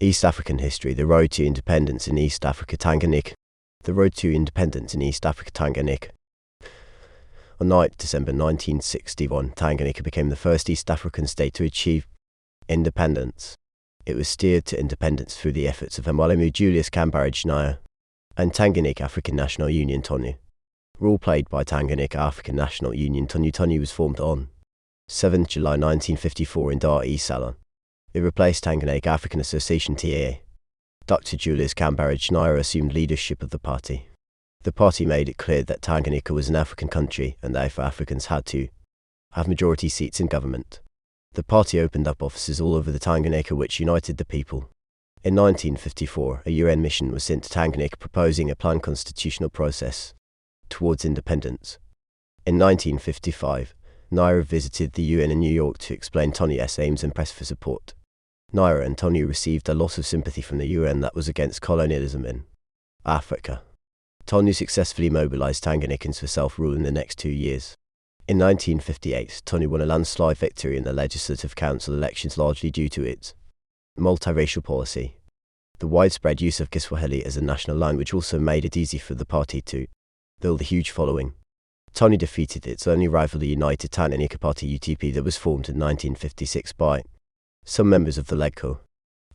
East African history, the road to independence in East Africa, Tanganyika. The road to independence in East Africa, Tanganyika. On 9 December 1961, Tanganyika became the first East African state to achieve independence. It was steered to independence through the efforts of Mwalimu Julius Kambarage Nyerere and Tanganyika African National Union TONU. Role played by Tanganyika African National Union TONU. TONU was formed on 7 July 1954 in Dar es Salaam. It replaced Tanganyika African Association TAA. Dr. Julius Kambarage Nyerere assumed leadership of the party. The party made it clear that Tanganyika was an African country and therefore Africans had to have majority seats in government. The party opened up offices all over the Tanganyika which united the people. In 1954, a UN mission was sent to Tanganyika proposing a planned constitutional process towards independence. In 1955, Nyerere visited the UN in New York to explain TONU's aims and press for support. Nyerere and TONU received a lot of sympathy from the UN that was against colonialism in Africa. TONU successfully mobilized Tanganyikans for self-rule in the next 2 years. In 1958, TONU won a landslide victory in the Legislative Council elections largely due to its multiracial policy. The widespread use of Kiswahili as a national language also made it easy for the party to build a huge following. TONU defeated its only rival, the United Tanganyika Party UTP, that was formed in 1956 by some members of the LegCo.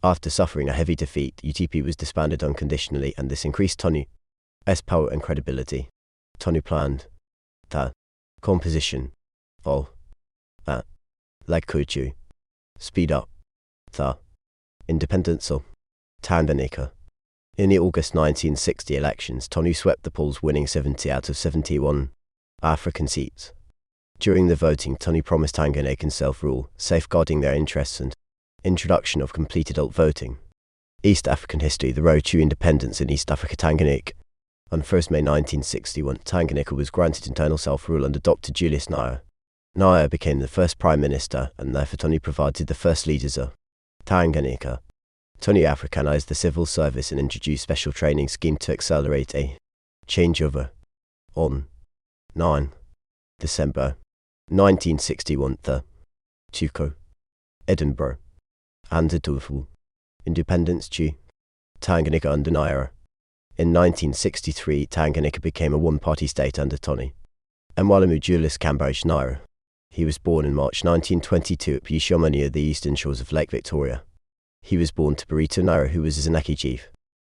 After suffering a heavy defeat, UTP was disbanded unconditionally, and this increased TONU's power and credibility. TONU planned the composition of a LegCo to speed up the independence of Tanganyika. In the August 1960 elections, TONU swept the polls, winning 70 out of 71 African seats. During the voting, TONU promised Tanganyikans self-rule, safeguarding their interests, and introduction of complete adult voting. East African history, the road to independence in East Africa, Tanganyika. On 1 May 1961, Tanganyika was granted internal self-rule under Dr. Julius Nyerere. Nyerere became the first prime minister, and therefore TONU provided the first leaders of Tanganyika. TONU Africanized the civil service and introduced special training scheme to accelerate a changeover. On 9 December 1961, the Tuko, Edinburgh, handed to full independence to Tanganyika under Nyerere. In 1963, Tanganyika became a one-party state under TONU. Mwalimu Julius Kambarage Nyerere. He was born in March 1922 at Pishoma near the eastern shores of Lake Victoria. He was born to Burito Nyerere, who was a Zanaki chief.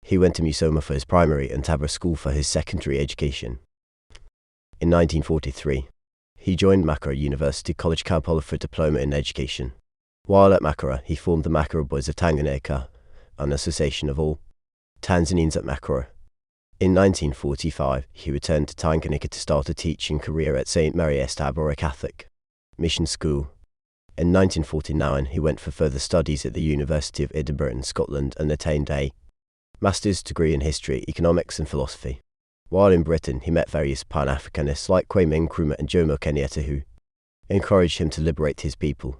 He went to Musoma for his primary and Tabra School for his secondary education. In 1943, he joined Makara University College Kampala for a diploma in education. While at Makara, he formed the Makara Boys of Tanganyika, an association of all Tanzanians at Makara. In 1945, he returned to Tanganyika to start a teaching career at St. Mary's Tabora Catholic Mission School. In 1949, he went for further studies at the University of Edinburgh in Scotland and attained a master's degree in history, economics and philosophy. While in Britain, he met various Pan-Africanists like Kwame Nkrumah and Jomo Kenyatta, who encouraged him to liberate his people.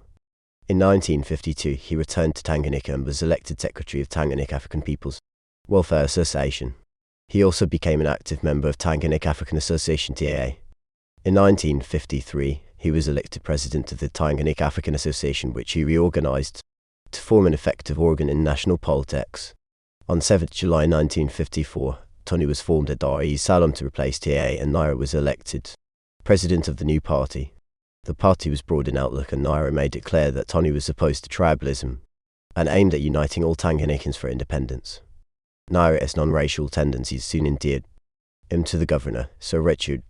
In 1952, he returned to Tanganyika and was elected secretary of Tanganyika African People's Welfare Association. He also became an active member of Tanganyika African Association TAA. In 1953, he was elected president of the Tanganyika African Association, which he reorganized to form an effective organ in national politics. On 7 July 1954, TONU was formed at Dar es Salaam to replace TAA, and Nyerere was elected president of the new party. The party was broad in outlook, and Nyerere made it clear that TONU was opposed to tribalism and aimed at uniting all Tanganyikans for independence. Nyerere's non-racial tendencies soon endeared him to the governor, Sir Richard.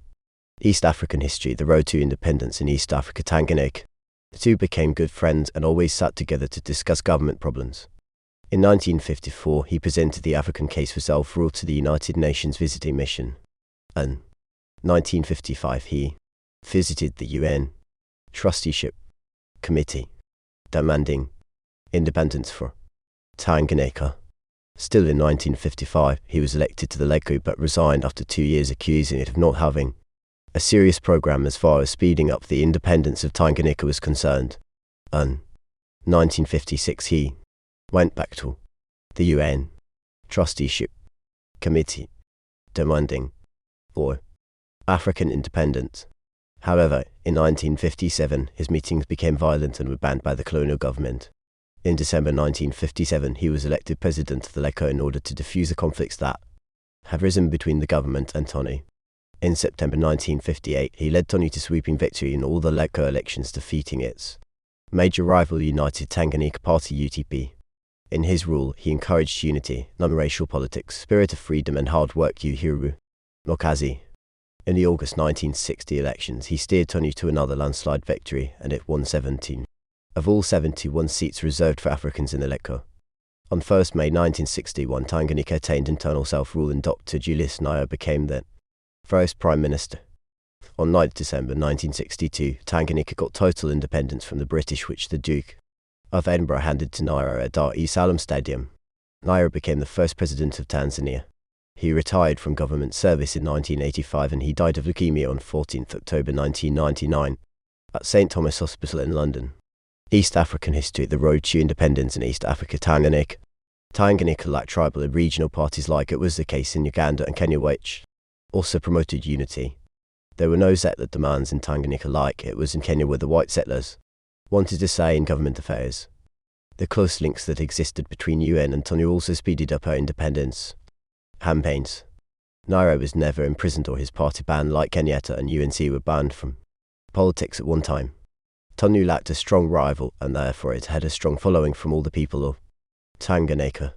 East African history, the road to independence in East Africa, Tanganyika. The two became good friends and always sat together to discuss government problems. In 1954, he presented the African case for self-rule to the United Nations Visiting Mission. In 1955, he visited the UN Trusteeship Committee, demanding independence for Tanganyika. Still in 1955, he was elected to the LegCo but resigned after 2 years, accusing it of not having a serious program as far as speeding up the independence of Tanganyika was concerned. In 1956, he went back to the UN Trusteeship Committee, demanding for African independence. However, in 1957, his meetings became violent and were banned by the colonial government. In December 1957, he was elected president of the Lecco in order to defuse the conflicts that have risen between the government and TANU. In September 1958, he led TANU to sweeping victory in all the Lecco elections, defeating its major rival United Tanganyika Party UTP. In his rule, he encouraged unity, non-racial politics, spirit of freedom and hard work Uhuru Mokazi. In the August 1960 elections, he steered TANU to another landslide victory, and it won 17 of all 71 seats reserved for Africans in the Lecco. On 1st May 1961, Tanganyika attained internal self-rule and Dr. Julius Nyerere became the first Prime Minister. On 9th December 1962, Tanganyika got total independence from the British, which the Duke of Edinburgh handed to Nyerere at Dar es Salaam Stadium. Nyerere became the first president of Tanzania. He retired from government service in 1985 and he died of leukemia on 14th October 1999 at St. Thomas Hospital in London. East African history: the road to independence in East Africa. Tanganyika lacked tribal and regional parties like it was the case in Uganda and Kenya, which also promoted unity. There were no settler demands in Tanganyika like it was in Kenya, where the white settlers wanted a say in government affairs. The close links that existed between UN and TANU also speeded up our independence campaigns. Nyerere was never imprisoned or his party banned like Kenyatta and UNC were banned from politics at one time. TANU lacked a strong rival and therefore it had a strong following from all the people of Tanganyika.